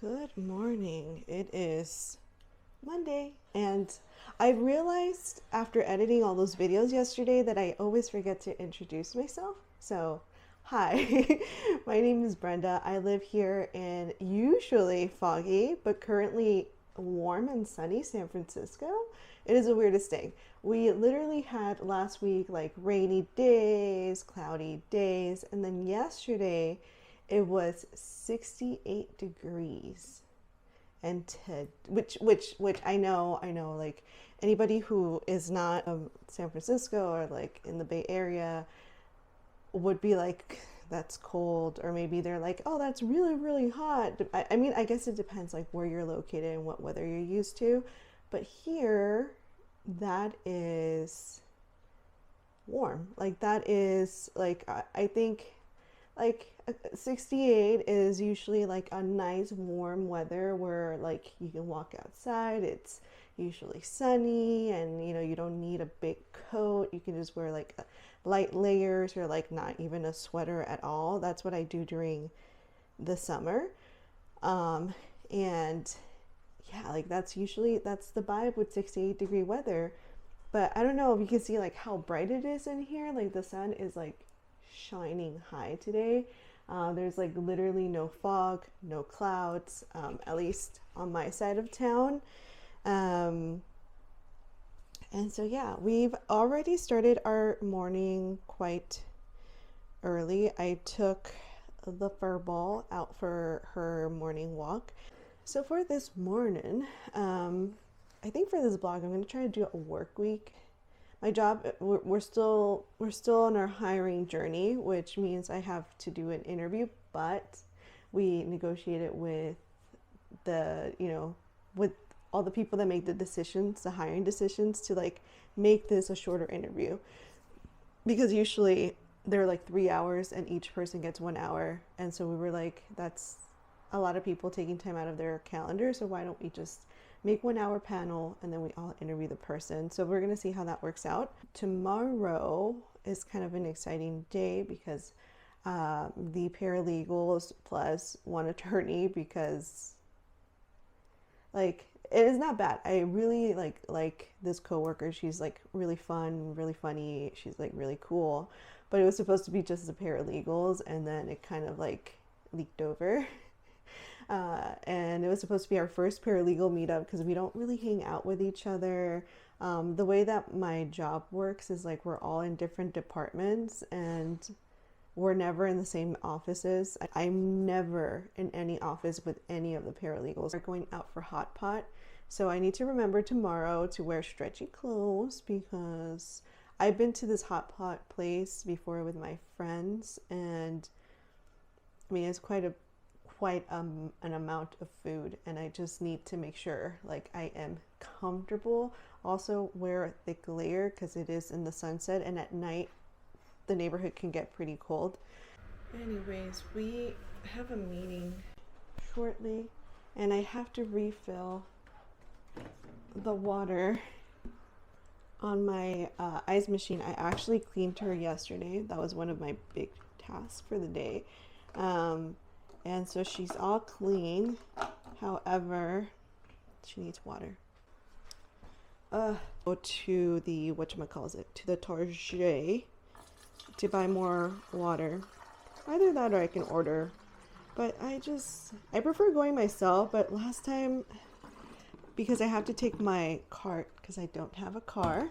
Good morning. It is Monday, and I realized after editing all those videos yesterday that I always forget to introduce myself. So, hi, my name is Brenda. I live here in usually foggy, but currently warm and sunny San Francisco. It is the weirdest thing. We literally had last week like rainy days, cloudy days, and then yesterday it was 68 degrees. And which I know like anybody who is not of San Francisco or like in the Bay Area would be like, that's cold, or maybe they're like, oh, that's really really hot. I mean, I guess it depends like where you're located and what weather you're used to, but here that is warm. Like that is like I think like 68 is usually like a nice warm weather where like you can walk outside. It's usually sunny, and you don't need a big coat. You can just wear like light layers or like not even a sweater at all. That's what I do during the summer. And yeah, like that's the vibe with 68-degree weather. But I don't know if you can see like how bright it is in here. Like the sun is like shining high today. There's like literally no fog, no clouds, at least on my side of town. And so yeah, we've already started our morning quite early. I took the fur ball out for her morning walk. So for this morning, I think for this blog, I'm going to try to do a work week. My job, we're still on our hiring journey, which means I have to do an interview, but we negotiated with with all the people that make the decisions, the hiring decisions, to like make this a shorter interview, because usually they're like 3 hours and each person gets 1 hour. And so we were like, that's a lot of people taking time out of their calendar. So why don't we just make 1 hour panel and then we all interview the person. So we're gonna see how that works out. Tomorrow is kind of an exciting day because the paralegals plus one attorney, because like it is not bad. I really like this coworker. She's like really fun, really funny. She's like really cool. But it was supposed to be just the paralegals, and then it kind of like leaked over. And it was supposed to be our first paralegal meetup because we don't really hang out with each other. The way that my job works is like we're all in different departments and we're never in the same offices. I'm never in any office with any of the paralegals. We're going out for hot pot. So I need to remember tomorrow to wear stretchy clothes, because I've been to this hot pot place before with my friends, and I mean it's quite an amount of food, and I just need to make sure like I am comfortable. Also wear a thick layer because it is in the sunset, and at night the neighborhood can get pretty cold. Anyways, we have a meeting shortly and I have to refill the water on my ice machine. I actually cleaned her yesterday. That was one of my big tasks for the day. And so she's all clean. However, she needs water. Go to the, to the Target to buy more water. Either that or I can order. But I prefer going myself. But last time, because I have to take my cart because I don't have a car.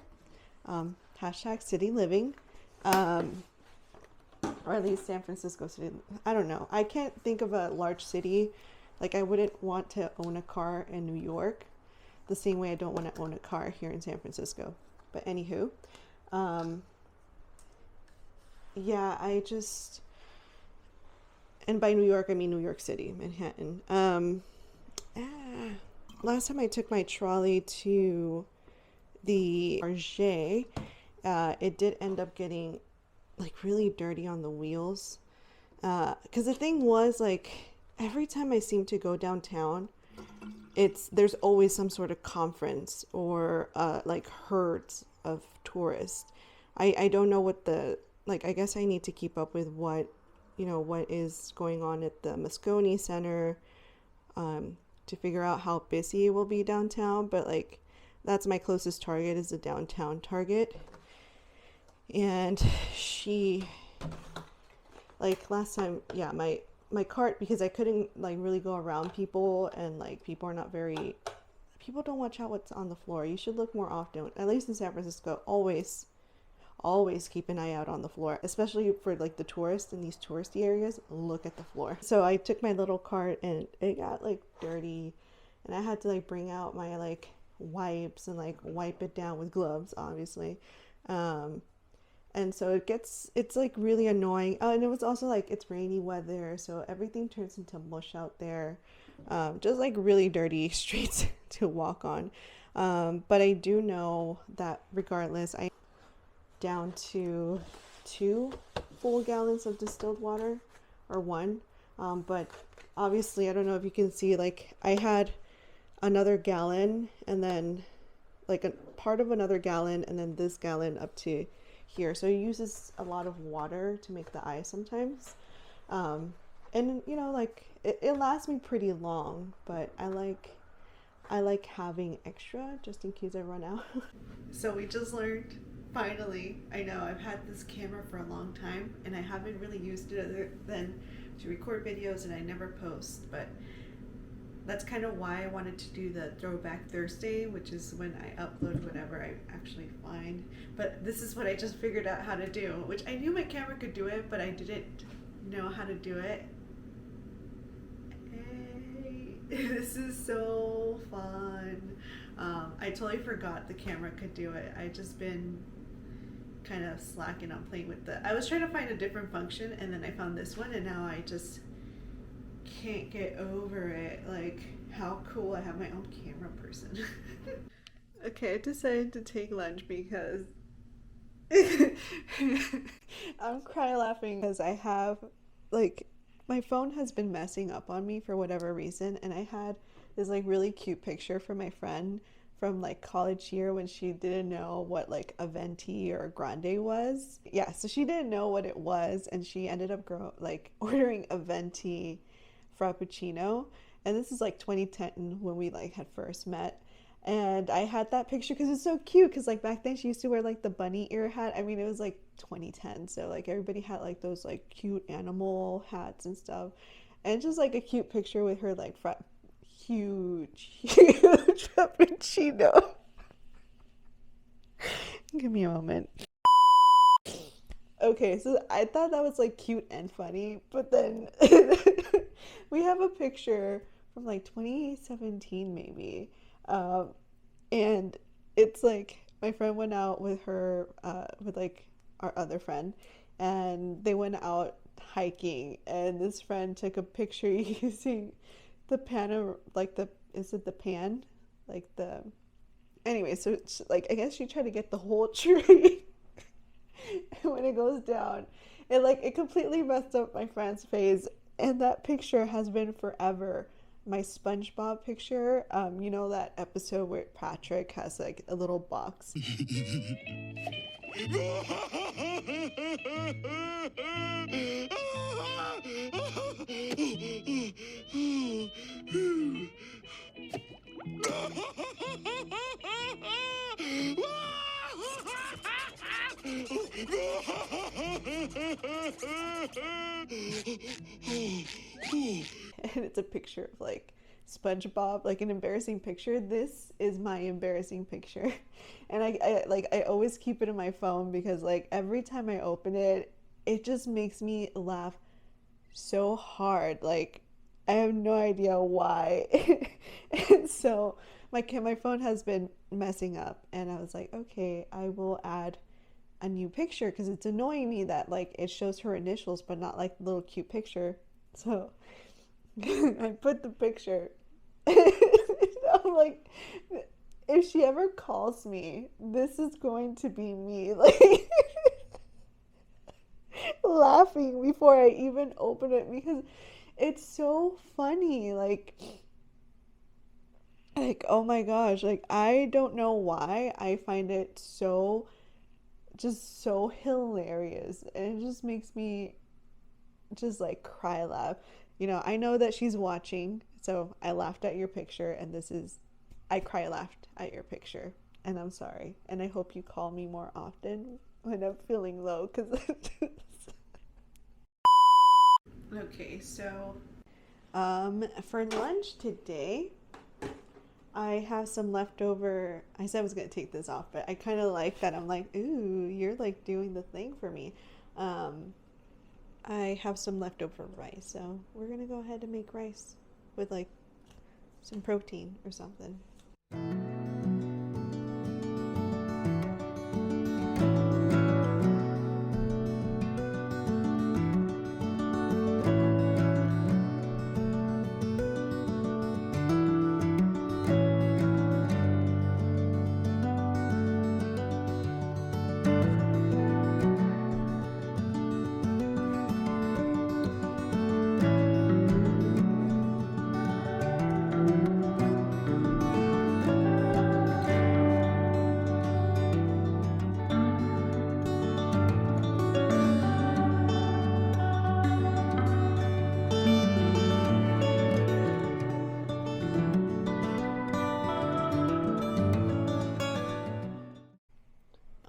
Hashtag city living. Or at least San Francisco City. I don't know. I can't think of a large city. Like I wouldn't want to own a car in New York the same way I don't want to own a car here in San Francisco. But anywho, yeah, and by New York I mean New York City, Manhattan. Last time I took my trolley to the Target, it did end up getting like really dirty on the wheels, because the thing was like every time I seem to go downtown, there's always some sort of conference or like herds of tourists. I don't know what I guess I need to keep up with what is going on at the Moscone Center, to figure out how busy it will be downtown, but like that's my closest target, is the downtown Target. And she, like last time, yeah, my cart, because I couldn't like really go around people, and like people don't watch out what's on the floor. You should look more often, at least in San Francisco. Always keep an eye out on the floor, especially for like the tourists in these touristy areas. Look at the floor. So I took my little cart and it got like dirty, and I had to like bring out my like wipes and like wipe it down with gloves, obviously. And so it's like really annoying. Oh, and it was also like it's rainy weather, so everything turns into mush out there. Just like really dirty streets to walk on. But I do know that regardless, I down to 2 full gallons of distilled water, or 1. But obviously, I don't know if you can see, like I had another gallon, and then like a part of another gallon, and then this gallon up to here. So it uses a lot of water to make the ice sometimes. And you know, like it lasts me pretty long, but I like having extra just in case I run out. So we just learned, finally, I know I've had this camera for a long time and I haven't really used it other than to record videos, and I never post, but that's kind of why I wanted to do the Throwback Thursday, which is when I upload whatever I actually find. But this is what I just figured out how to do, which I knew my camera could do it, but I didn't know how to do it. Hey, this is so fun. I totally forgot the camera could do it. I just been kind of slacking on playing with I was trying to find a different function, and then I found this one, and now I just can't get over it. Like, how cool I have my own camera person. Okay, I decided to take lunch because I'm cry laughing because I have, like, my phone has been messing up on me for whatever reason, and I had this like really cute picture from my friend from like college year when she didn't know what like a venti or a grande was. Yeah, so she didn't know what it was, and she ended up ordering a venti frappuccino, and this is like 2010 when we like had first met. And I had that picture because it's so cute, because like back then she used to wear like the bunny ear hat. I mean, it was like 2010, so like everybody had like those like cute animal hats and stuff, and just like a cute picture with her like huge frappuccino. Give me a moment. Okay, so I thought that was like cute and funny, but then we have a picture from like 2017 maybe, and it's like my friend went out with her with like our other friend, and they went out hiking, and this friend took a picture using the pan, like is it the pan, like the, anyway, so it's like I guess she tried to get the whole tree. And when it goes down, it completely messed up my friend's face, and that picture has been forever my SpongeBob picture. You know that episode where Patrick has like a little box. And it's a picture of like SpongeBob, like an embarrassing picture. This is my embarrassing picture, and I always keep it in my phone because like every time I open it, it just makes me laugh so hard. Like I have no idea why. And so my phone has been messing up, and I was like, okay, I will add a new picture because it's annoying me that like it shows her initials but not like the little cute picture. So I put the picture. I'm like, if she ever calls me, this is going to be me like laughing before I even open it, because it's so funny. Like oh my gosh, like I don't know why I find it so hilarious, and it just makes me just like cry laugh. You know, I know that she's watching, So I laughed at your picture, and I cry laughed at your picture, and I'm sorry. And I hope you call me more often when I'm feeling low, because okay, so for lunch today, I have some leftover. I said I was gonna take this off, but I kind of like that. I'm like, ooh, you're like doing the thing for me. I have some leftover rice, so we're gonna go ahead and make rice with like some protein or something.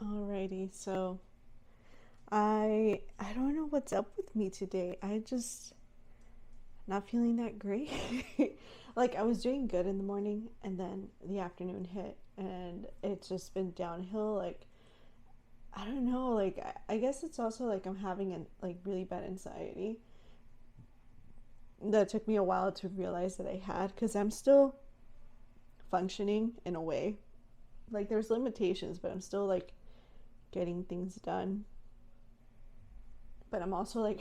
Alrighty, so I don't know what's up with me today. I just not feeling that great. Like I was doing good in the morning, and then the afternoon hit, and it's just been downhill. Like I don't know, like I guess it's also like I'm having an like really bad anxiety that took me a while to realize that I had, because I'm still functioning in a way. Like there's limitations, but I'm still like getting things done. But I'm also like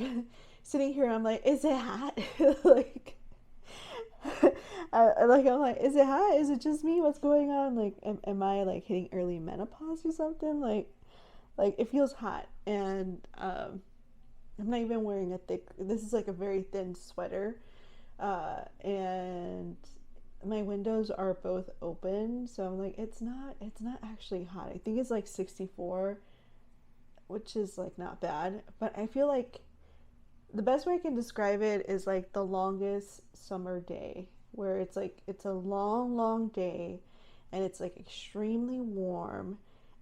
sitting here, I'm like, is it hot? Like I'm like, is it hot? Is it just me? What's going on? Like am I like hitting early menopause or something? Like it feels hot, and I'm not even wearing a thick, this is like a very thin sweater, and my windows are both open, so I'm like, it's not actually hot. I think it's like 64, which is like not bad, but I feel like the best way I can describe it is like the longest summer day, where it's like it's a long day, and it's like extremely warm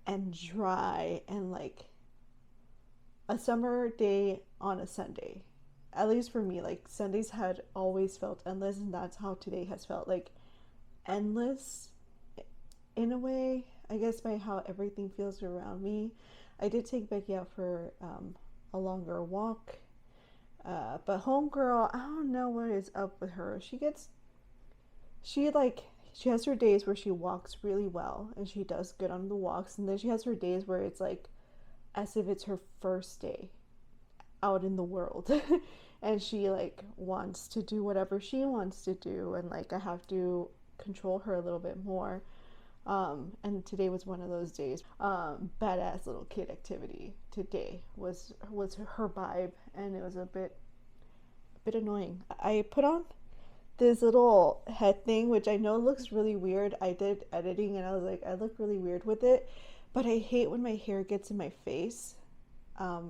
and dry, and like a summer day on a Sunday. At least for me, like Sundays had always felt endless, and that's how today has felt, like endless in a way, I guess, by how everything feels around me. I did take Becky out for a longer walk, but homegirl, I don't know what is up with her. She has her days where she walks really well and she does good on the walks, and then she has her days where it's like as if it's her first day out in the world. And she like wants to do whatever she wants to do, and like I have to control her a little bit more. And today was one of those days. Badass little kid activity today was her vibe, and it was a bit annoying. I put on this little head thing, which I know looks really weird. I did editing, and I was like, I look really weird with it, but I hate when my hair gets in my face.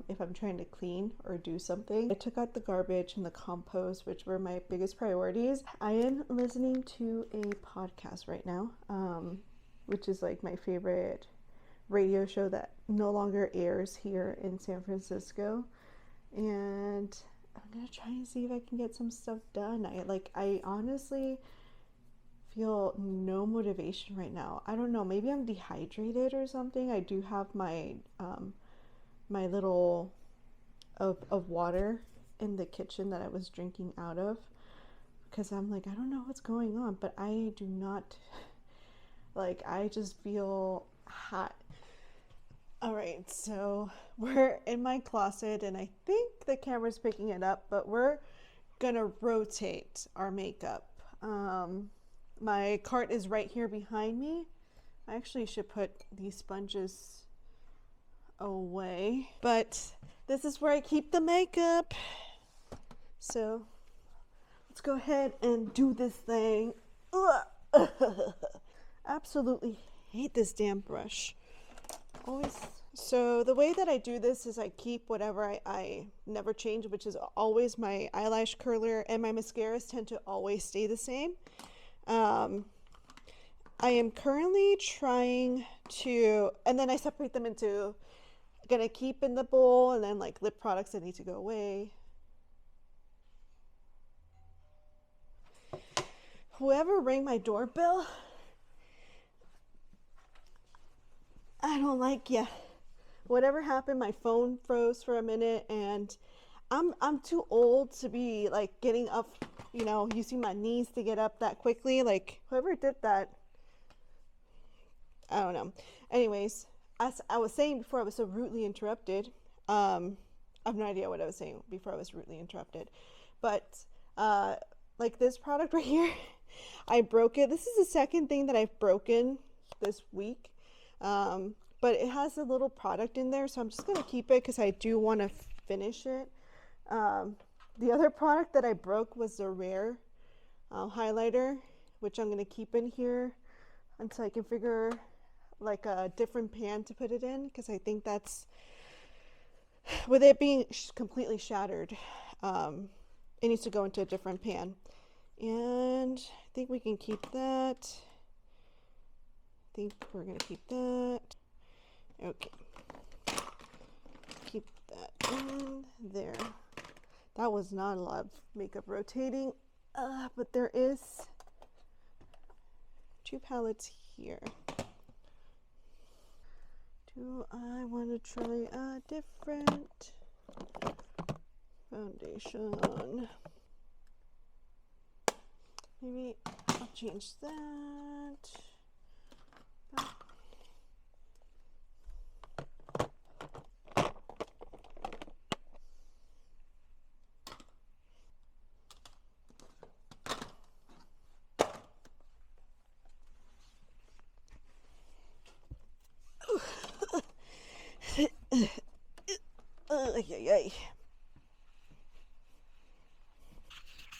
If I'm trying to clean or do something. I took out the garbage and the compost, which were my biggest priorities. I am listening to a podcast right now, which is like my favorite radio show that no longer airs here in San Francisco. And I'm gonna try and see if I can get some stuff done. I honestly feel no motivation right now. I don't know, maybe I'm dehydrated or something. I do have my my little of water in the kitchen that I was drinking out of, because I'm like, I don't know what's going on, but I do not, like, I just feel hot. All right, so we're in my closet, and I think the camera's picking it up, but we're gonna rotate our makeup. My cart is right here behind me. I actually should put these sponges away, but this is where I keep the makeup. So let's go ahead and do this thing. Absolutely hate this damn brush. Always So the way that I do this is I keep whatever I never change, which is always my eyelash curler, and my mascaras tend to always stay the same. I am currently trying to, and then I separate them into, gonna keep in the bowl, and then like lip products that need to go away. Whoever rang my doorbell, I don't like ya. Whatever happened, my phone froze for a minute, and I'm too old to be like getting up, using my knees to get up that quickly. Like whoever did that, I don't know. Anyways, as I was saying before, I was so rudely interrupted. I have no idea what I was saying before I was rudely interrupted, but like this product right here, I broke it. This is the second thing that I've broken this week. But it has a little product in there, so I'm just gonna keep it because I do want to finish it. The other product that I broke was the Rare highlighter, which I'm gonna keep in here until I can figure like a different pan to put it in, because I think that's, with it being completely shattered, it needs to go into a different pan. And I think we can keep that. I think we're gonna keep that. Okay, keep that in there. That was not a lot of makeup rotating, but there is 2 palettes here. Do I want to try a different foundation? Maybe I'll change that.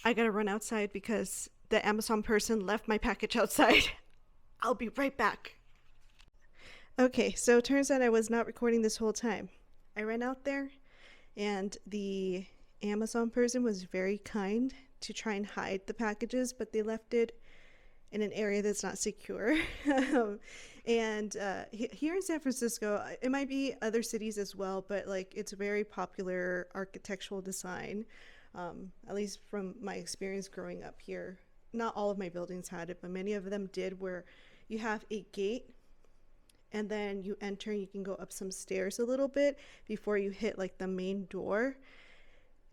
I gotta run outside because the Amazon person left my package outside. I'll be right back. Okay, so it turns out I was not recording this whole time. I ran out there, and the Amazon person was very kind to try and hide the packages, but they left it in an area that's not secure. And here in San Francisco, it might be other cities as well, but like it's a very popular architectural design, at least from my experience growing up here. Not all of my buildings had it, but many of them did, where you have a gate and then you enter and you can go up some stairs a little bit before you hit like the main door.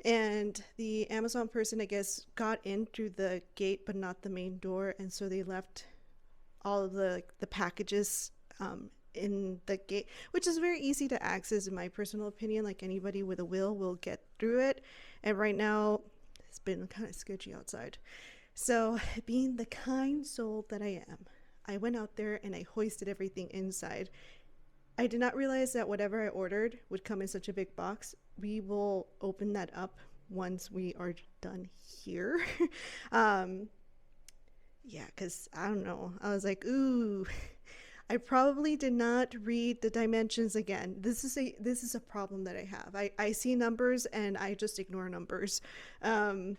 And the Amazon person, I guess, got in through the gate but not the main door, and so they left all of the packages in the gate, which is very easy to access in my personal opinion. Like anybody with a will get through it. And right now it's been kind of sketchy outside, so being the kind soul that I am, I went out there and I hoisted everything inside. I did not realize that whatever I ordered would come in such a big box. We will open that up once we are done here. Yeah, because I don't know. I was like, ooh, I probably did not read the dimensions again. This is a problem that I have. I see numbers and I just ignore numbers when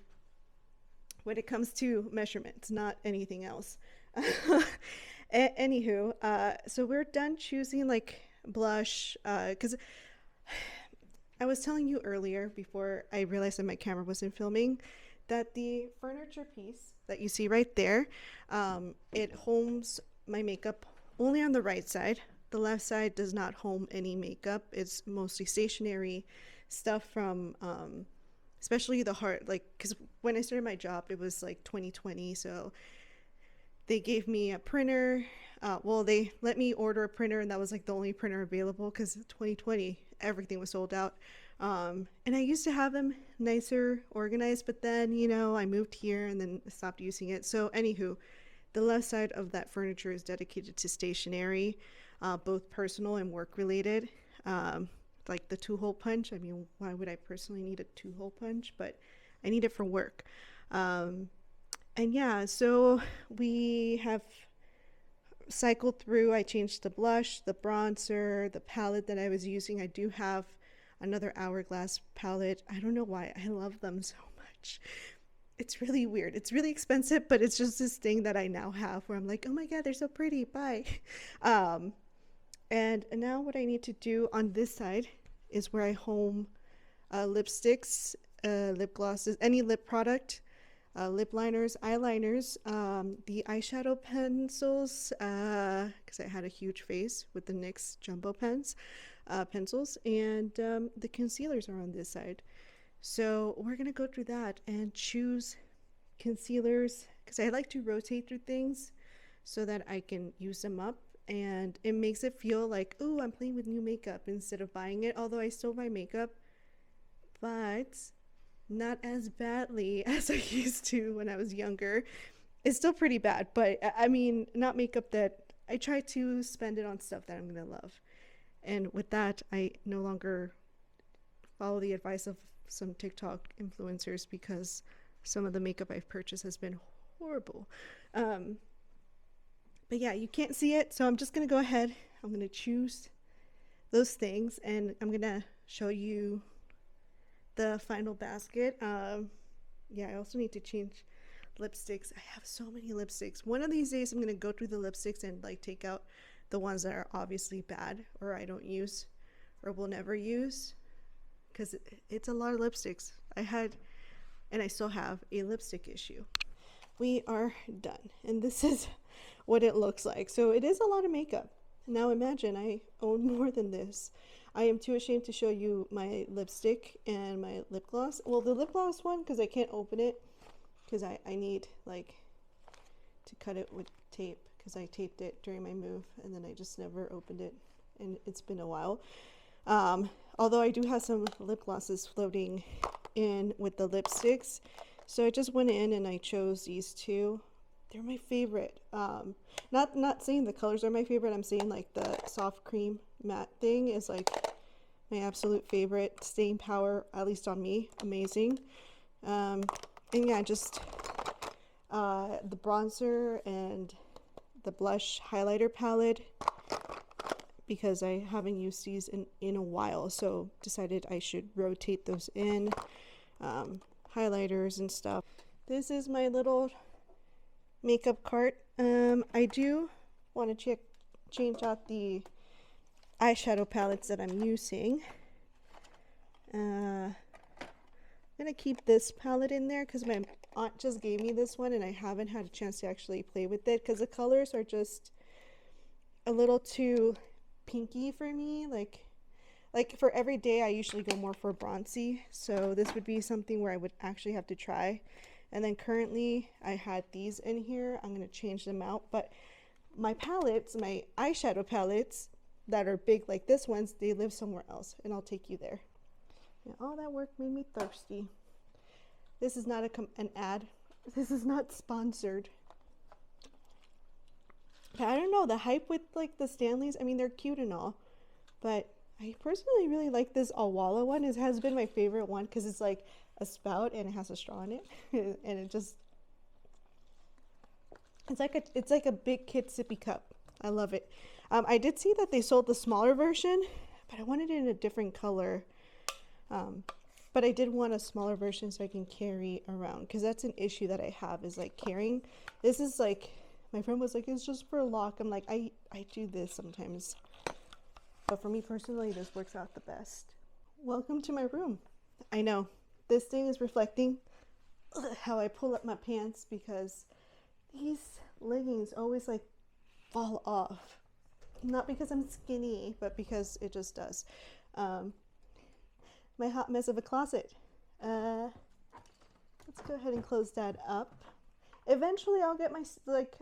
it comes to measurements, not anything else. Anywho, so we're done choosing like blush, because I was telling you earlier, before I realized that my camera wasn't filming, that the furniture piece that you see right there, it homes my makeup only on the right side. The left side does not home any makeup. It's mostly stationery stuff from especially the heart, like, because when I started my job it was like 2020, so they gave me a printer. Well, they let me order a printer, and that was like the only printer available because 2020 everything was sold out. And I used to have them nicer organized, but then I moved here and then stopped using it. So anywho, the left side of that furniture is dedicated to stationery, both personal and work related. Like the 2-hole punch. I mean, why would I personally need a 2-hole punch? But I need it for work. And yeah, so we have cycled through. I changed the blush, the bronzer, the palette that I was using. I do have another Hourglass palette. I don't know why. I love them so much. It's really weird. It's really expensive, but it's just this thing that I now have where I'm like, oh my God, they're so pretty. Bye. And now what I need to do on this side is where I home lipsticks, lip glosses, any lip product, lip liners, eyeliners, the eyeshadow pencils, because I had a huge face with the NYX jumbo pencils, and the concealers are on this side. So we're going to go through that and choose concealers because I like to rotate through things so that I can use them up, and it makes it feel like, oh, I'm playing with new makeup instead of buying it, although I still buy makeup, but not as badly as I used to when I was younger. It's still pretty bad, but I mean, not makeup that I try to spend it on stuff that I'm going to love. And with that, I no longer follow the advice of some TikTok influencers because some of the makeup I've purchased has been horrible. But yeah, you can't see it, so I'm just gonna go ahead. I'm gonna choose those things and I'm gonna show you the final basket. Yeah, I also need to change lipsticks. I have so many lipsticks. One of these days I'm gonna go through the lipsticks and like take out the ones that are obviously bad or I don't use or will never use, because it's a lot of lipsticks. I had, and I still have, a lipstick issue. We are done, and this is what it looks like. So it is a lot of makeup. Now imagine I own more than this. I am too ashamed to show you my lipstick and my lip gloss. Well, the lip gloss one, because I can't open it, because I need like to cut it with tape, because I taped it during my move and then I just never opened it, and it's been a while. Although I do have some lip glosses floating in with the lipsticks, so I just went in and I chose these two. They're my favorite. Not saying the colors are my favorite, I'm saying like the soft cream matte thing is like my absolute favorite. Staying power, at least on me, amazing. And yeah, just the bronzer and the blush highlighter palette, because I haven't used these in a while, so decided I should rotate those in. Highlighters and stuff. This is my little makeup cart. I do want to change out the eyeshadow palettes that I'm using. I'm gonna keep this palette in there because my aunt just gave me this one and I haven't had a chance to actually play with it because the colors are just a little too pinky for me. Like for every day I usually go more for bronzy, so this would be something where I would actually have to try. And then currently I had these in here. I'm going to change them out, but my palettes, my eyeshadow palettes that are big like this ones, they live somewhere else, and I'll take you there. And all that work made me thirsty. This is not an ad. This is not sponsored. But I don't know, the hype with like the Stanleys, I mean, they're cute and all, but I personally really like this Awala one. It has been my favorite one because it's like a spout and it has a straw in it, and it just, it's like a big kid sippy cup. I love it. I did see that they sold the smaller version, but I wanted it in a different color. But I did want a smaller version so I can carry around, because that's an issue that I have, is like carrying. This is like, my friend was like, it's just for a lock. I'm like, I do this sometimes. But for me personally, this works out the best. Welcome to my room. I know, this thing is reflecting how I pull up my pants because these leggings always like fall off. Not because I'm skinny, but because it just does. My hot mess of a closet. Let's go ahead and close that up. Eventually I'll get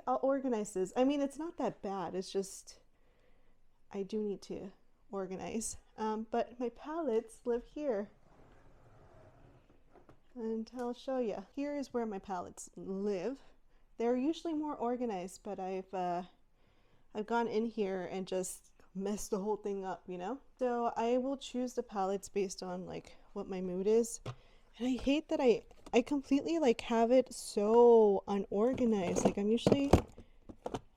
I'll organize this. I mean, it's not that bad. It's just, I do need to organize. But my palettes live here. And I'll show you. Here is where my palettes live. They're usually more organized, but I've gone in here and just messed the whole thing up, you know? So I will choose the palettes based on like what my mood is. And I hate that I completely like have it so unorganized. Like I'm usually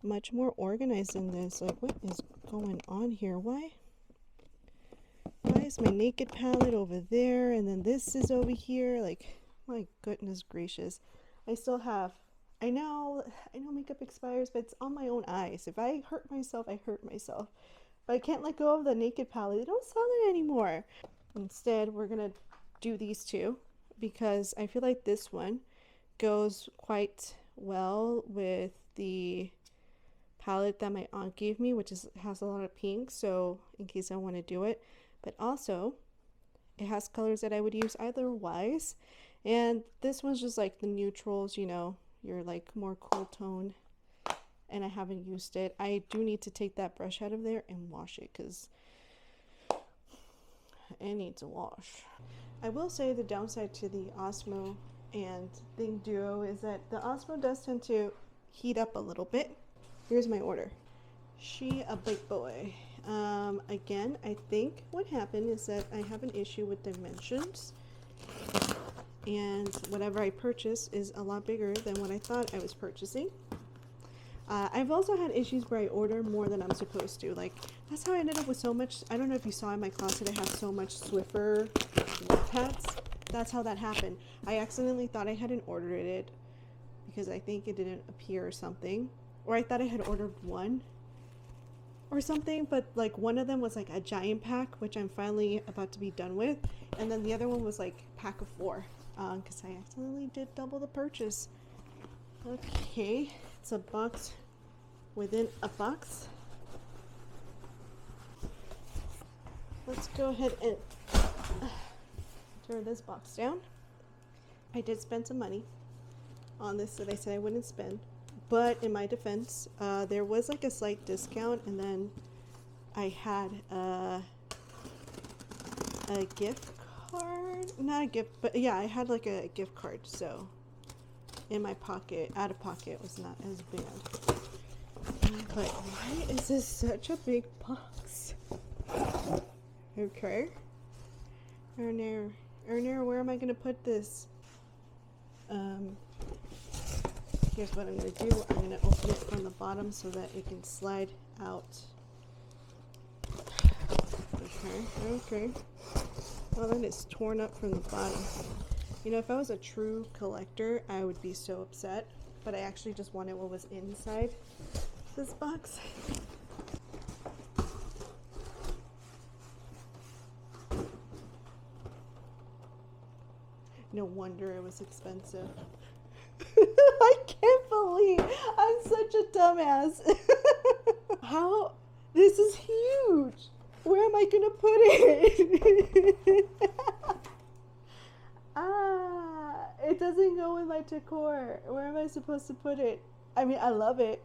much more organized than this. Like, what is going on here? Why is my naked palette over there and then this is over here? Like, my goodness gracious. I still have, I know makeup expires, but it's on my own eyes. If I hurt myself, I hurt myself. But I can't let go of the naked palette. They don't sell it anymore. Instead, we're gonna do these two because I feel like this one goes quite well with the palette that my aunt gave me, which has a lot of pink, so in case I want to do it. But also it has colors that I would use otherwise, and this one's just like the neutrals, you know, your like more cool tone, and I haven't used it. I do need to take that brush out of there and wash it because it needs a wash. I will say the downside to the Osmo and Thing Duo is that the Osmo does tend to heat up a little bit. Here's my order. She a big boy. Again, I think what happened is that I have an issue with dimensions, and whatever I purchase is a lot bigger than what I thought I was purchasing. I've also had issues where I order more than I'm supposed to. Like, that's how I ended up with so much. I don't know if you saw in my closet, I have so much Swiffer pads. That's how that happened. I accidentally thought I hadn't ordered it because I think it didn't appear or something. Or I thought I had ordered one or something, but like one of them was like a giant pack, which I'm finally about to be done with, and then the other one was like pack of 4, because I accidentally did double the purchase. Okay, it's a box within a box. Let's go ahead and tear this box down. I did spend some money on this that I said I wouldn't spend. But in my defense, there was like a slight discount, and then I had a gift card. Not a gift, but yeah, I had like a gift card. So in my pocket, out of pocket, was not as bad. But why is this such a big box? Okay. Erner, where am I gonna put this? Here's what I'm going to do. I'm going to open it from the bottom so that it can slide out. Okay. Well, then it's torn up from the bottom. You know, if I was a true collector, I would be so upset. But I actually just wanted what was inside this box. No wonder it was expensive. I can't believe I'm such a dumbass. How? This is huge. Where am I gonna put it? It doesn't go with my decor. Where am I supposed to put it? I mean, I love it.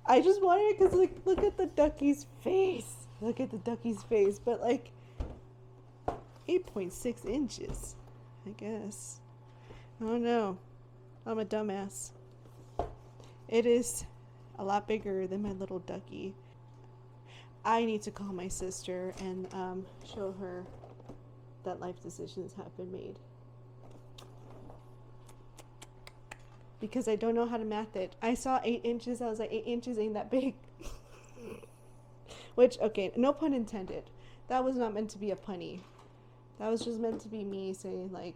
I just wanted it because, like, look at the ducky's face. Look at the ducky's face. But, like, 8.6 inches, I guess. I don't know. I'm a dumbass. It is a lot bigger than my little ducky. I need to call my sister and show her that life decisions have been made. Because I don't know how to math it. I saw 8 inches. I was like, 8 inches ain't that big. Which, okay, no pun intended. That was not meant to be a punny. That was just meant to be me saying, like,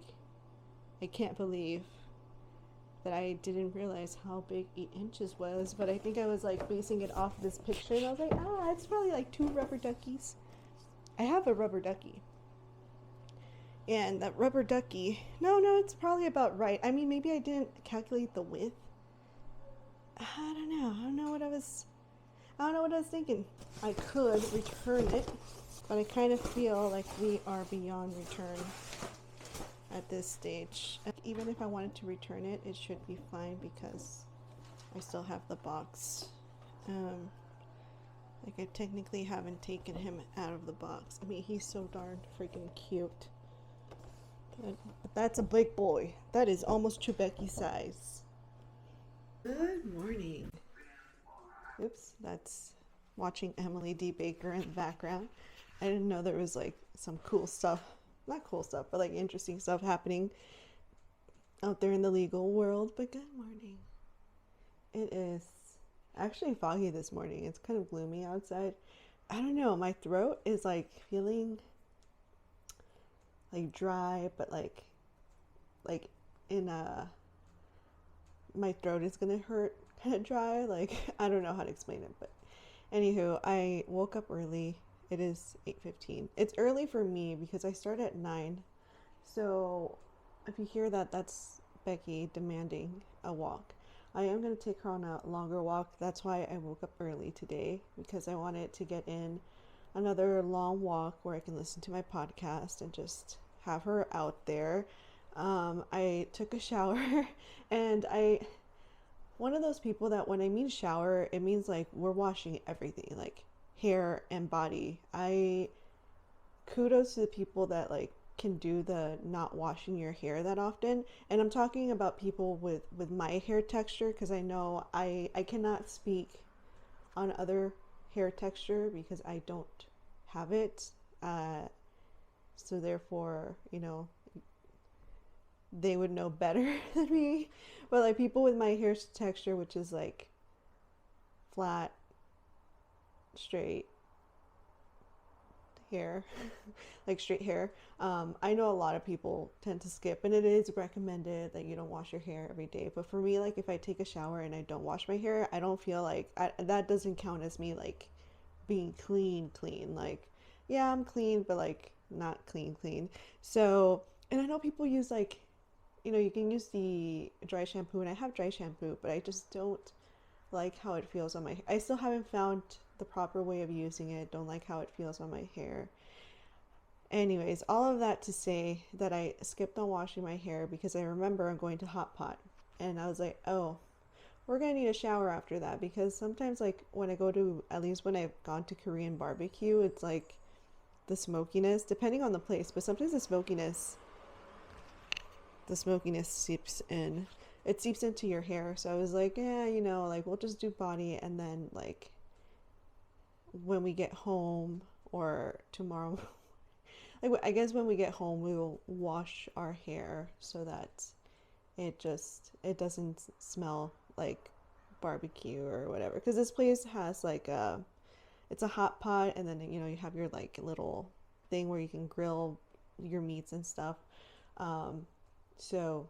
I can't believe that I didn't realize how big 8 inches was. But I think I was, like, basing it off this picture. And I was like, it's probably like 2 rubber duckies. I have a rubber ducky. And that rubber ducky, no, it's probably about right. I mean, maybe I didn't calculate the width. I don't know. I don't know what I was thinking. I could return it, but I kind of feel like we are beyond return at this stage. Even if I wanted to return it, it should be fine because I still have the box. Like, I technically haven't taken him out of the box. I mean, he's so darn freaking cute. But that's a big boy. That is almost Chewbecky size. Good morning. Oops, that's watching Emily D. Baker in the background. I didn't know there was like some cool stuff. Not cool stuff, but like interesting stuff happening out there in the legal world. But good morning. It is actually foggy this morning. It's kind of gloomy outside. I don't know. My throat is like feeling like dry, but like in a my throat is gonna hurt kind of dry. Like I don't know how to explain it, but anywho, I woke up early. It is 8:15. It's early for me because I start at 9. So if you hear that, that's Becky demanding a walk. I am going to take her on a longer walk. That's why I woke up early today, because I wanted to get in another long walk where I can listen to my podcast and just have her out there. I took a shower and one of those people that when I mean shower, it means like we're washing everything, like hair and body. Kudos to the people that like can do the not washing your hair that often. And I'm talking about people with my hair texture, because I know I cannot speak on other hair texture because I don't have it. So therefore, you know, they would know better than me. But like people with my hair texture, which is like flat, straight hair, like straight hair, I know a lot of people tend to skip, and it is recommended that you don't wash your hair every day. But for me, like if I take a shower and I don't wash my hair, I don't feel like that doesn't count as me like being clean. Like, yeah, I'm clean, but like not clean. So, and I know people use like, you know, you can use the dry shampoo, and I have dry shampoo, but I just don't like how it feels on my hair. I still haven't found the proper way of using it. Don't like how it feels on my hair. Anyways, all of that to say that I skipped on washing my hair because I remember I'm going to hot pot, and I was like, oh, we're gonna need a shower after that, because sometimes like when I go to, at least when I've gone to Korean barbecue, it's like the smokiness, depending on the place, but sometimes the smokiness seeps in. It seeps into your hair. So I was like, yeah, you know, like we'll just do body, and then like when we get home or tomorrow, like I guess when we get home, we will wash our hair so that it doesn't smell like barbecue or whatever. Because this place has like it's a hot pot, and then you know you have your like little thing where you can grill your meats and stuff. So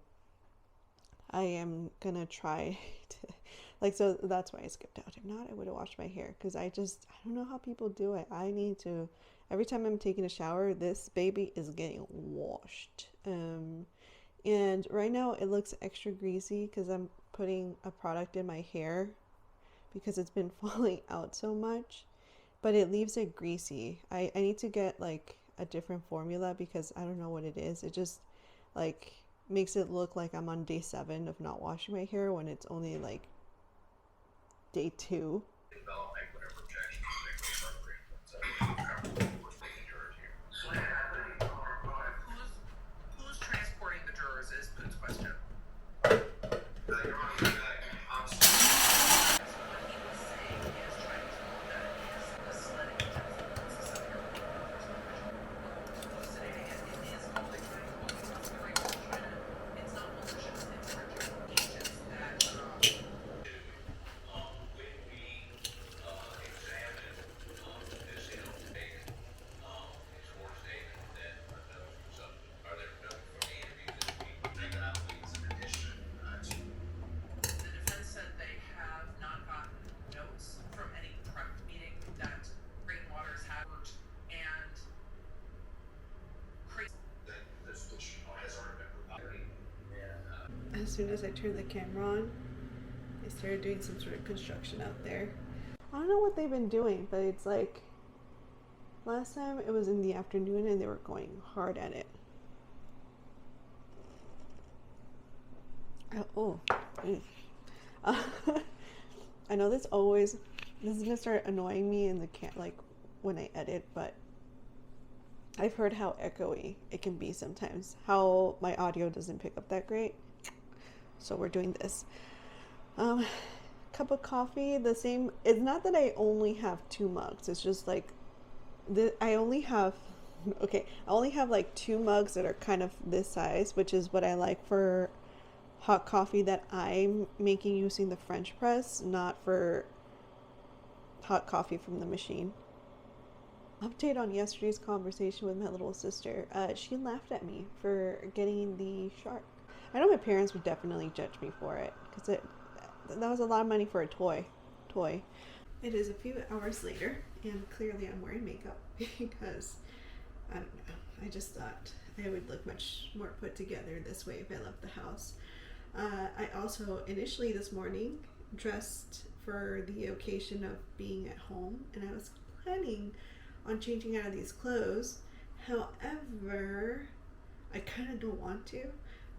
I am gonna try to, like, so that's why I skipped out. If not, I would have washed my hair, because I don't know how people do it. I need to, every time I'm taking a shower, this baby is getting washed. And right now it looks extra greasy because I'm putting a product in my hair because it's been falling out so much, but it leaves it greasy. I need to get like a different formula because I don't know what it is. It just like makes it look like I'm on day 7 of not washing my hair when it's only like day 2. Who's transporting the jurors is the question. As soon as I turned the camera on, they started doing some sort of construction out there. I don't know what they've been doing, but it's like last time it was in the afternoon and they were going hard at it. I know this is gonna start annoying me in the like when I edit, but I've heard how echoey it can be sometimes, how my audio doesn't pick up that great. So we're doing this. Cup of coffee, the same. It's not that I only have 2 mugs. It's just like I only have like 2 mugs that are kind of this size, which is what I like for hot coffee that I'm making using the French press, not for hot coffee from the machine. Update on yesterday's conversation with my little sister. She laughed at me for getting the shark. I know my parents would definitely judge me for it because that was a lot of money for a toy. It is a few hours later, and clearly I'm wearing makeup because I don't know. I just thought I would look much more put together this way if I left the house. I also initially this morning dressed for the occasion of being at home, and I was planning on changing out of these clothes. However, I kind of don't want to.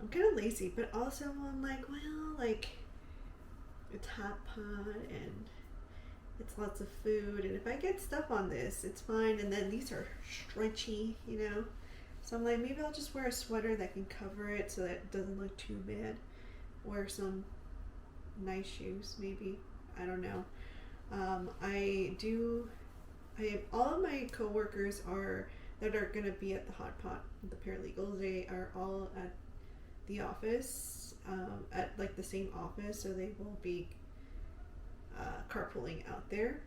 I'm kind of lazy, but also I'm like, well, like, it's hot pot and it's lots of food, and if I get stuff on this, it's fine. And then these are stretchy, you know, so I'm like, maybe I'll just wear a sweater that can cover it so that it doesn't look too bad. Wear some nice shoes, maybe. I don't know. All of my coworkers that are gonna be at the hot pot, the paralegals. They are all at the office, at like the same office, so they will be carpooling out there.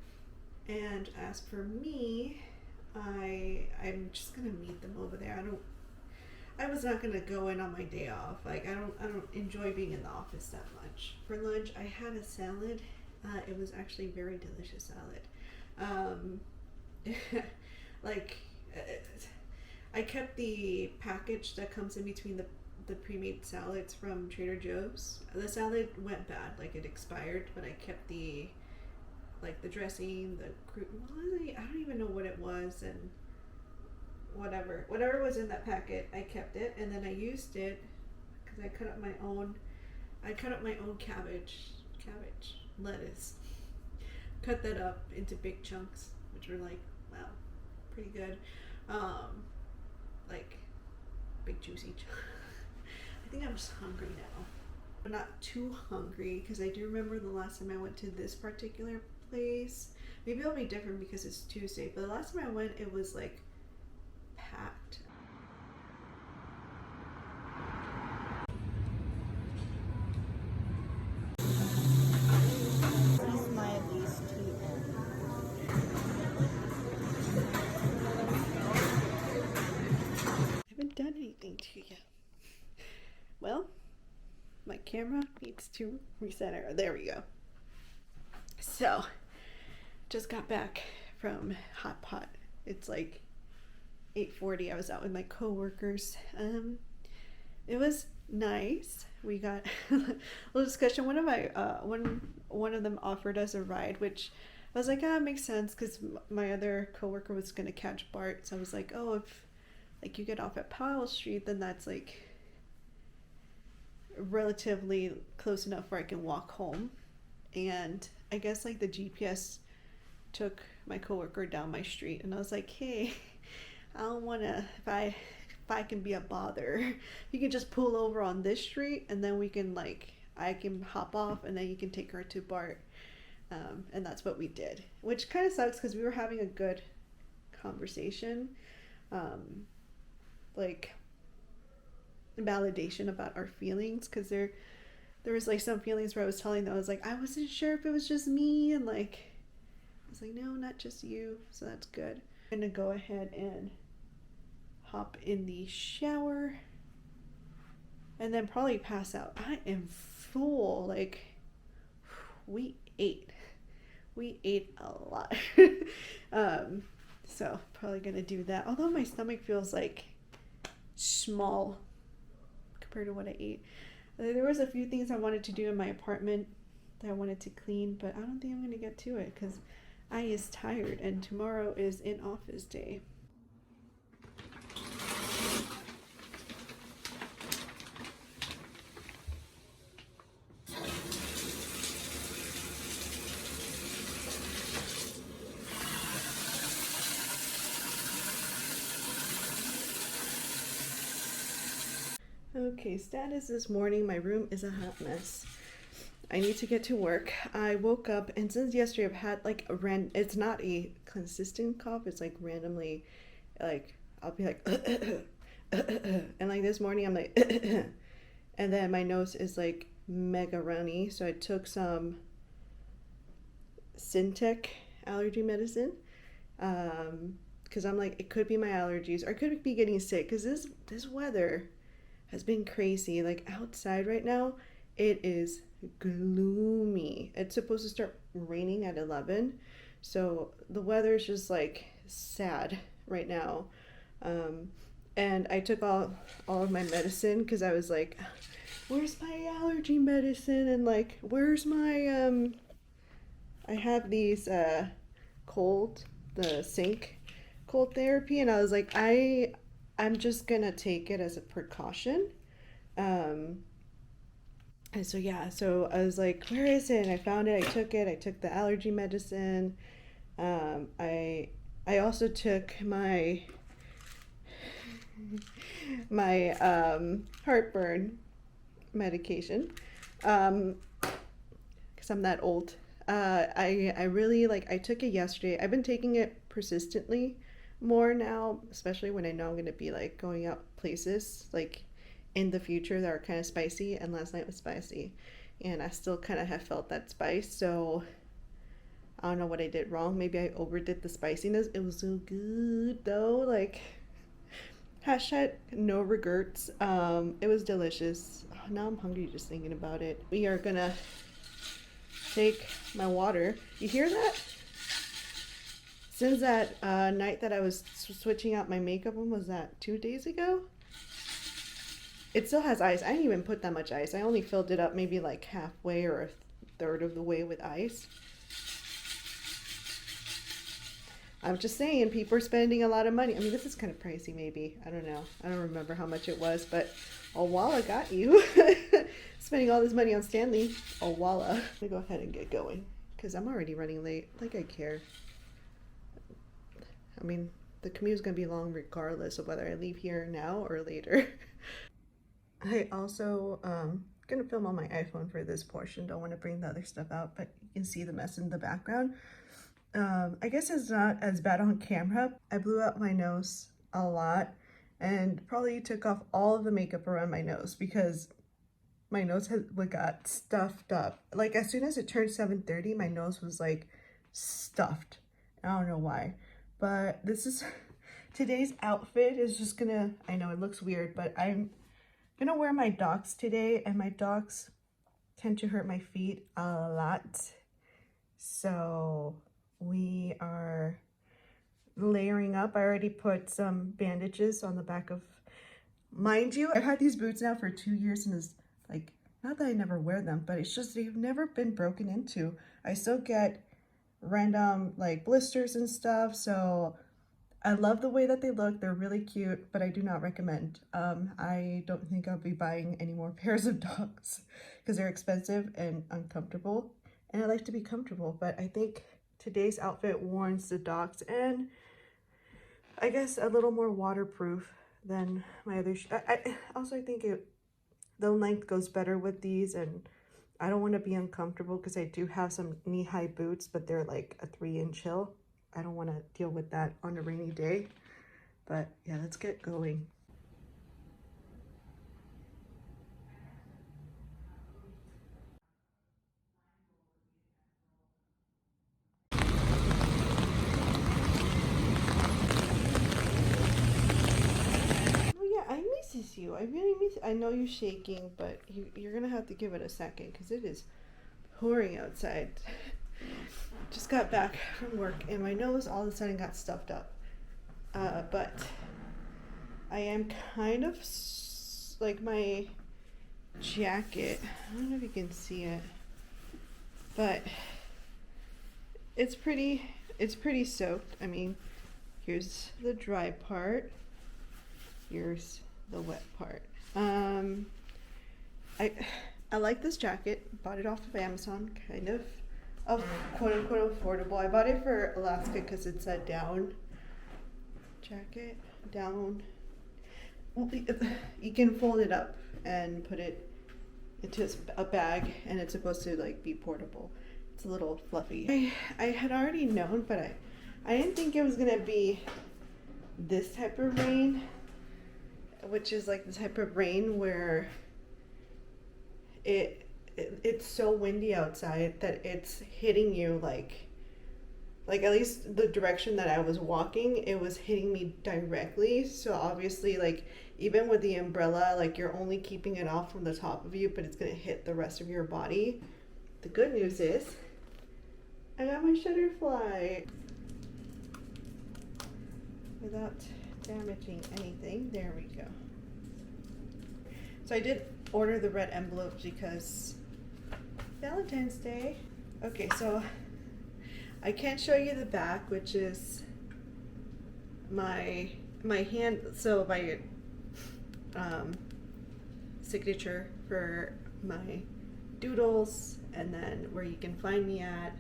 And as for me, I'm just gonna meet them over there. I was not gonna go in on my day off. Like I don't enjoy being in the office that much. For lunch, I had a salad. It was actually very delicious salad. I kept the package that comes in between the pre-made salads from Trader Joe's. The salad went bad, like it expired, but I kept the dressing, I don't even know what it was, and whatever was in that packet, I kept it, and then I used it because I cut up my own lettuce, cut that up into big chunks, which were like, wow, pretty good, like big juicy chunks. I think I'm just hungry now, but not too hungry, because I do remember the last time I went to this particular place. Maybe it'll be different because it's Tuesday, but the last time I went, it was like packed. Done anything to you. Well, my camera needs to recenter. There we go. So, just got back from hot pot. It's like 8:40. I was out with my coworkers. It was nice. We got a little discussion. One of them offered us a ride, which I was like, it makes sense, because my other coworker was gonna catch Bart. So I was like, oh, if like you get off at Powell Street, then that's like relatively close enough where I can walk home. And I guess like the GPS took my coworker down my street, and I was like, hey, I don't wanna, if I can be a bother, you can just pull over on this street, and then we can I can hop off, and then you can take her to Bart. And that's what we did, which kind of sucks because we were having a good conversation. Like validation about our feelings, because there was like some feelings where I was telling them, I was like, I wasn't sure if it was just me, and like I was like, no, not just you, so that's good. I'm gonna go ahead and hop in the shower and then probably pass out. I am full. Like, we ate a lot. So probably gonna do that, although my stomach feels like small compared to what I ate. There was a few things I wanted to do in my apartment that I wanted to clean, but I don't think I'm gonna get to it because I is tired, and tomorrow is in office day. Okay, status this morning. My room is a hot mess. I need to get to work. I woke up, and since yesterday I've had like it's not a consistent cough, it's like randomly, like I'll be like and like this morning I'm like and then my nose is like mega runny, so I took some Syntec allergy medicine. Because I'm like, it could be my allergies, or I could be getting sick, because this weather has been crazy. Like outside right now, it is gloomy. It's supposed to start raining at 11, so the weather is just like sad right now. Um, and I took all of my medicine because I was like, where's my allergy medicine? And like, where's my I have these cold the sink cold therapy, and I was like, I'm just gonna take it as a precaution. Um, and so yeah, so I was like, where is it? And I found it. I took it. I took the allergy medicine. I also took my heartburn medication, because I'm that old. I really like, I took it yesterday. I've been taking it persistently more now, especially when I know I'm gonna be like going out places like in the future that are kind of spicy. And last night was spicy, and I still kind of have felt that spice. So I don't know what I did wrong. Maybe I overdid the spiciness. It was so good though. Like hashtag no regrets. It was delicious. Oh, now I'm hungry just thinking about it. We are gonna take my water. You hear that? Since that night that I was switching out my makeup on, was that 2 days ago? It still has ice. I didn't even put that much ice. I only filled it up maybe like halfway or a third of the way with ice. I'm just saying, people are spending a lot of money. I mean, this is kind of pricey maybe. I don't know. I don't remember how much it was, but oh, Walla got you. Spending all this money on Stanley. Oh, Walla. I'm gonna go ahead and get going because I'm already running late. Like I care. I mean, the commute is going to be long regardless of whether I leave here now or later. I also going to film on my iPhone for this portion. Don't want to bring the other stuff out, but you can see the mess in the background. I guess it's not as bad on camera. I blew out my nose a lot and probably took off all of the makeup around my nose because my nose got stuffed up. Like as soon as it turned 7:30, my nose was like stuffed. I don't know why. But this is today's outfit is just gonna, I know it looks weird, but I'm gonna wear my docs today, and my docs tend to hurt my feet a lot. So we are layering up. I already put some bandages on the back of, mind you, I've had these boots now for 2 years, and it's like, not that I never wear them, but it's just they've never been broken into. I still get random like blisters and stuff, so I love the way that they look. They're really cute, but I do not recommend. I don't think I'll be buying any more pairs of dogs because they're expensive and uncomfortable, and I like to be comfortable. But I think today's outfit warrants the dogs, and I guess a little more waterproof than my other I also think the length goes better with these, and I don't want to be uncomfortable because I do have some knee-high boots, but they're like a 3-inch heel. I don't want to deal with that on a rainy day. But yeah, let's get going. Oh yeah, I misses you. I really miss. I know you're shaking, but you're gonna have to give it a second because it is pouring outside. Just got back from work and my nose all of a sudden got stuffed up. But I am kind of like my jacket. I don't know if you can see it, but it's pretty soaked. I mean, here's the dry part. Here's the wet part. I like this jacket. Bought it off of Amazon, kind of quote unquote affordable. I bought it for Alaska because it's a down jacket. Down. You can fold it up and put it into a bag, and it's supposed to like be portable. It's a little fluffy. I had already known, but I didn't think it was gonna be this type of rain, which is like the type of rain where it's so windy outside that it's hitting you like Like, at least the direction that I was walking, it was hitting me directly. So obviously, like, even with the umbrella, like, you're only keeping it off from the top of you, but it's gonna hit the rest of your body. The good news is I got my shutterfly without damaging anything. There we go. So I did order the red envelopes because Valentine's Day. Okay, so I can't show you the back, which is my hand, so my signature for my doodles, and then where you can find me at.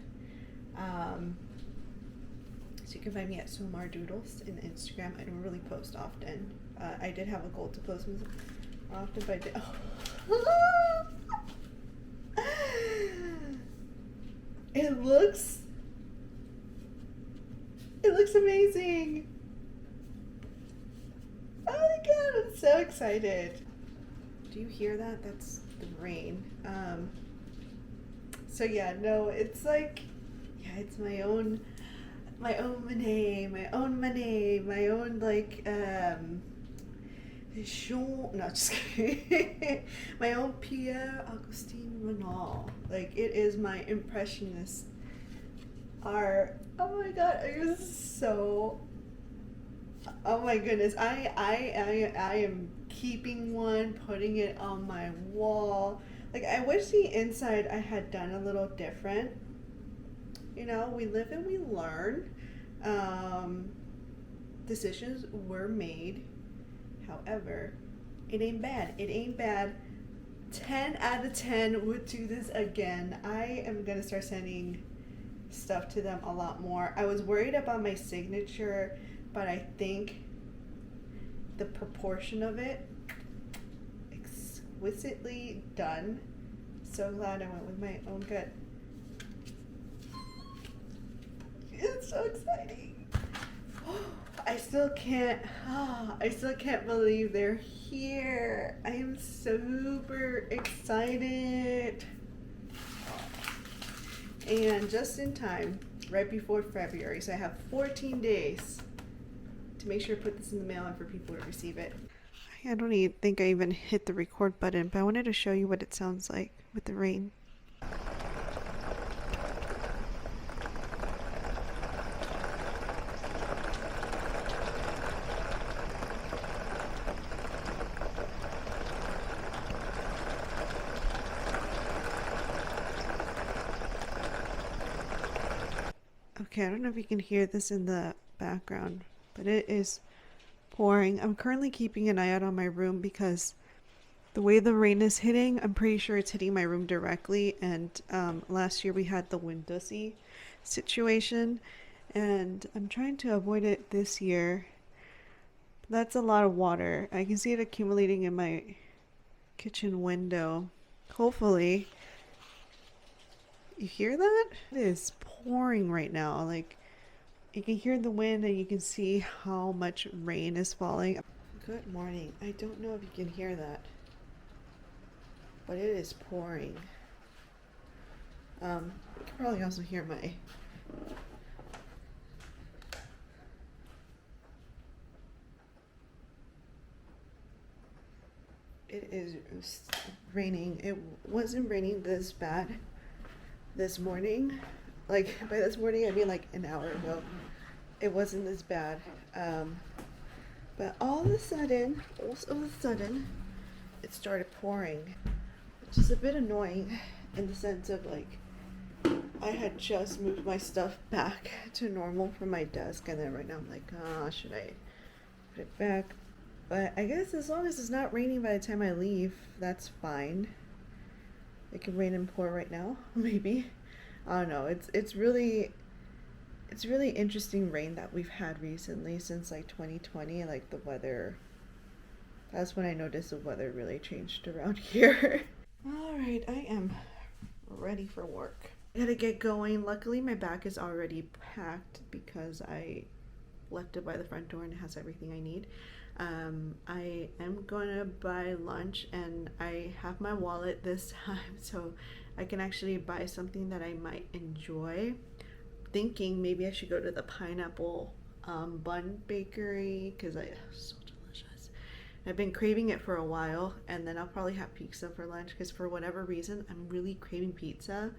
So you can find me at Somar Doodles in Instagram. I don't really post often. I did have a goal to post often, but I did. Oh. It looks amazing. Oh my god, I'm so excited. Do you hear that? That's the rain. So yeah, no, it's like, yeah, it's my own money, my own like Jean, no, just kidding. My own Pierre Augustine Renal. Like, it is my impressionist art. Oh my god, it is so, oh my goodness, I am keeping one, putting it on my wall. Like, I wish the inside I had done a little different. You know, we live and we learn. Decisions were made. However, it ain't bad. It ain't bad. 10 out of 10 would do this again. I am gonna start sending stuff to them a lot more. I was worried about my signature, but I think the proportion of it, exquisitely done. So glad I went with my own gut. It's so exciting. I still can't believe they're here. I am super excited. And just in time, right before February, so I have 14 days to make sure to put this in the mail and for people to receive it. I don't even think I even hit the record button, but I wanted to show you what it sounds like with the rain. Okay, I don't know if you can hear this in the background, but it is pouring. I'm currently keeping an eye out on my room because the way the rain is hitting, I'm pretty sure it's hitting my room directly. And last year we had the windowsy situation, and I'm trying to avoid it this year. That's a lot of water. I can see it accumulating in my kitchen window. Hopefully, you hear that? It is pouring right now. Like, you can hear the wind and you can see how much rain is falling. Good morning. I don't know if you can hear that, but it is pouring. You can probably also hear my it is raining. It wasn't raining this bad this morning. Like, by this morning I mean like an hour ago. It wasn't this bad. But all of a sudden, it started pouring, which is a bit annoying in the sense of, like, I had just moved my stuff back to normal from my desk, and then right now I'm like, should I put it back? But I guess as long as it's not raining by the time I leave, that's fine. It can rain and pour right now, maybe. I don't know. It's really interesting rain that we've had recently since like 2020. Like, the weather, that's when I noticed the weather really changed around here. All right, I am ready for work. I gotta get going. Luckily my bag is already packed because I left it by the front door and it has everything I need. I am gonna buy lunch, and I have my wallet this time, so I can actually buy something that I might enjoy. thinking maybe I should go to the pineapple bun bakery because so delicious. I've been craving it for a while, and then I'll probably have pizza for lunch because for whatever reason I'm really craving pizza,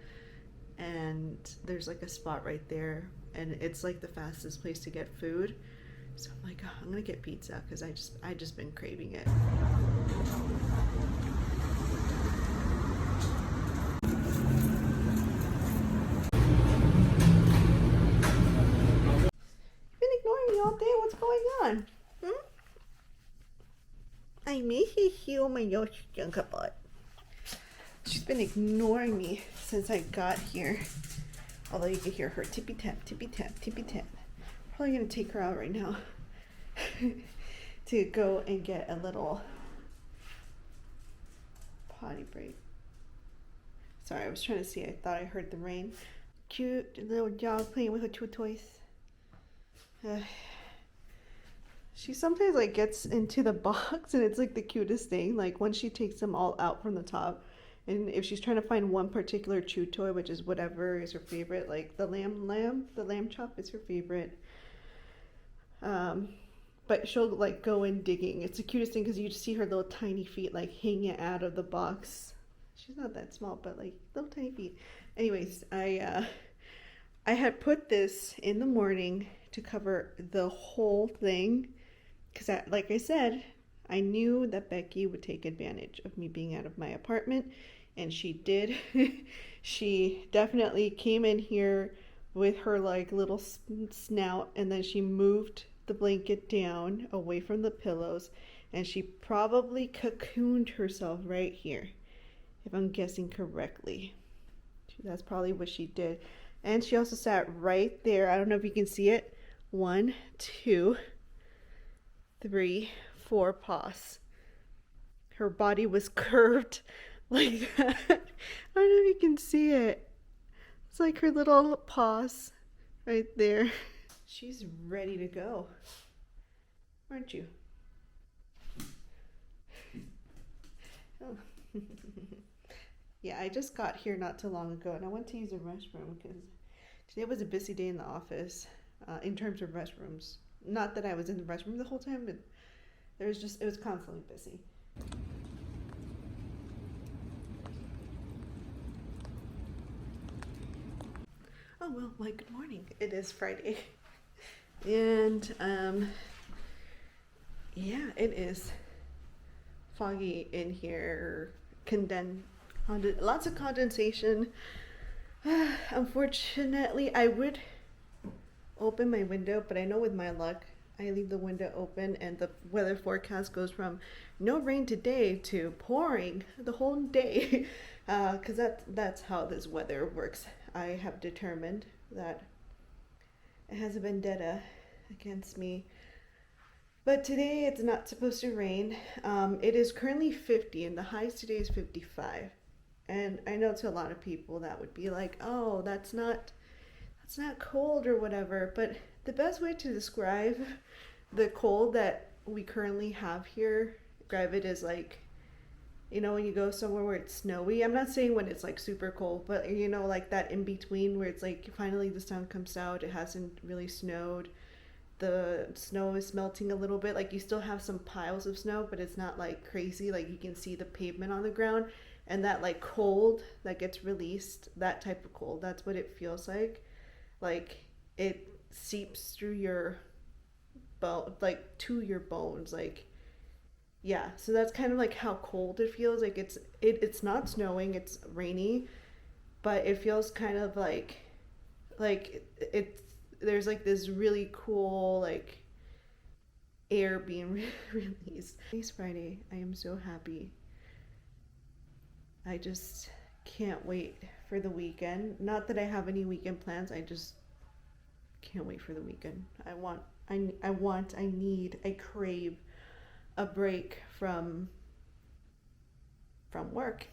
and there's like a spot right there, and it's like the fastest place to get food. So I'm like, oh, I'm gonna get pizza because I just been craving it. You've been ignoring me all day. What's going on? I miss you, my younger butt. She's been ignoring me since I got here. Although you can hear her tippy tap, tippy tap, tippy tap. Probably gonna take her out right now to go and get a little potty break. Sorry, I was trying to see. I thought I heard the rain. Cute little dog playing with her two toys. She sometimes like gets into the box and it's like the cutest thing. Like when she takes them all out from the top, and if she's trying to find one particular chew toy, which is whatever is her favorite, like the lamb chop is her favorite. But she'll like go in digging. It's the cutest thing because you just see her little tiny feet like hanging out of the box. She's not that small, but like little tiny feet. Anyways, I had put this in the morning to cover the whole thing because, like I said, I knew that Becky would take advantage of me being out of my apartment, and she did. She definitely came in here with her like little snout, and then she moved the blanket down away from the pillows, and she probably cocooned herself right here, if I'm guessing correctly. That's probably what she did. And she also sat right there. I don't know if you can see it. 1, 2, 3, 4 paws. Her body was curved like that. I don't know if you can see it. It's like her little paws right there. She's ready to go, aren't you? Oh. Yeah, I just got here not too long ago, and I went to use the restroom because today was a busy day in the office in terms of restrooms. Not that I was in the restroom the whole time, but it was constantly busy. Oh well, good morning. It is Friday. And yeah, it is foggy in here. Lots of condensation. Unfortunately, I would open my window, but I know with my luck, I leave the window open and the weather forecast goes from no rain today to pouring the whole day. Because that's how this weather works. I have determined that it has a vendetta against me. But today it's not supposed to rain. It is currently 50 and the highs today is 55. And I know to a lot of people that would be like, oh, that's not cold or whatever. But the best way to describe the cold that we currently have here, describe it as like, you know, when you go somewhere where it's snowy. I'm not saying when it's like super cold, but you know, like that in between where it's like finally the sun comes out, it hasn't really snowed. The snow is melting a little bit. Like you still have some piles of snow, but it's not like crazy. Like you can see the pavement on the ground, and that like cold that gets released, that type of cold, that's what it feels like. Like it seeps through your bone, like to your bones. Like, yeah, so that's kind of like how cold it feels. Like it's not snowing, it's rainy, but it feels kind of like it's there's like this really cool like air being released. Today's Friday. I am so happy. I just can't wait for the weekend. Not that I have any weekend plans. I just can't wait for the weekend. I need, I crave a break from work.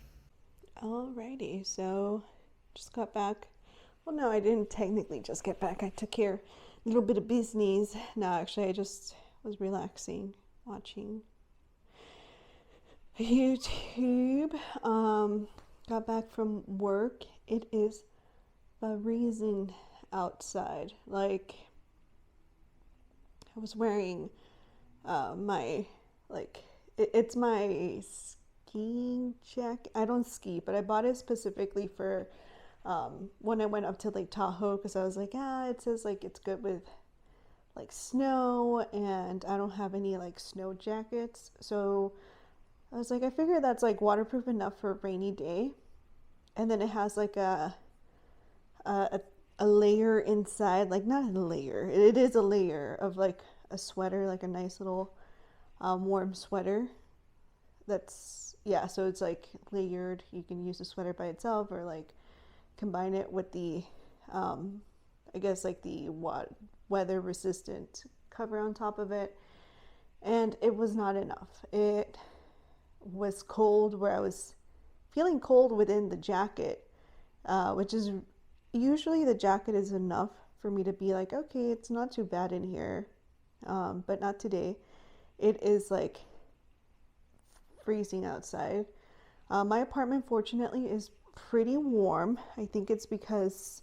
Alrighty, so just got back. Well, no, I didn't technically just get back. I took care of a little bit of business. No, actually, I just was relaxing, watching YouTube. Got back from work. It is freezing outside. Like, I was wearing my, like, it's my skiing jacket. I don't ski, but I bought it specifically for when I went up to Lake Tahoe, because I was like, it says like it's good with like snow, and I don't have any like snow jackets. So I was like, I figure that's like waterproof enough for a rainy day. And then it has like a, a layer inside, like not a layer, it is a layer of like a sweater, like a nice little warm sweater. That's, yeah, so it's like layered. You can use the sweater by itself or like combine it with the, I guess like the weather resistant cover on top of it. And it was not enough. It was cold where I was feeling cold within the jacket, which is usually the jacket is enough for me to be like, okay, it's not too bad in here, but not today. It is like freezing outside. My apartment, fortunately, is pretty warm. I think it's because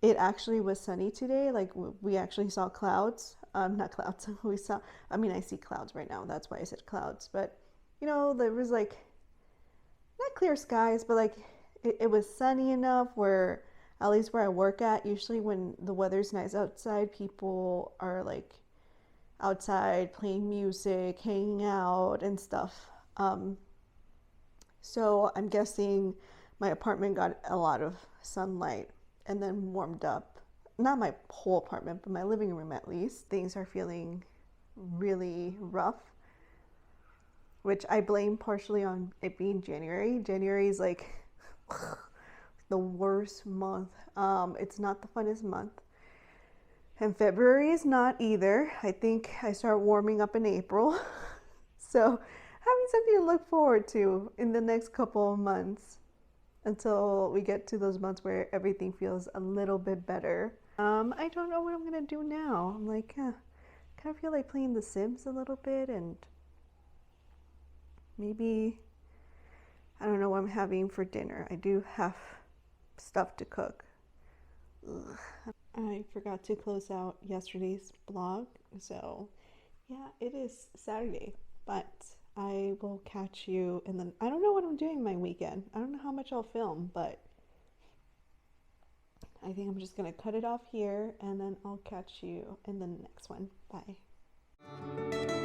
it actually was sunny today. Like, we actually saw clouds. Not clouds. We saw, I mean, I see clouds right now. That's why I said clouds. But, you know, there was like, not clear skies, but like it was sunny enough where, at least where I work at, usually when the weather's nice outside, people are like outside playing music, hanging out and stuff. So I'm guessing my apartment got a lot of sunlight and then warmed up. Not my whole apartment, but my living room at least. Things are feeling really rough, which I blame partially on it being January. January is like the worst month. It's not the funnest month. And February is not either. I think I start warming up in April. So having something to look forward to in the next couple of months until we get to those months where everything feels a little bit better. I don't know what I'm gonna do now. I'm like, kind of feel like playing The Sims a little bit, and maybe, I don't know what I'm having for dinner. I do have stuff to cook. Ugh. I forgot to close out yesterday's blog, so yeah, it is Saturday, but I will catch you in the, I don't know what I'm doing my weekend. I don't know how much I'll film, but I think I'm just gonna cut it off here, and then I'll catch you in the next one. Bye.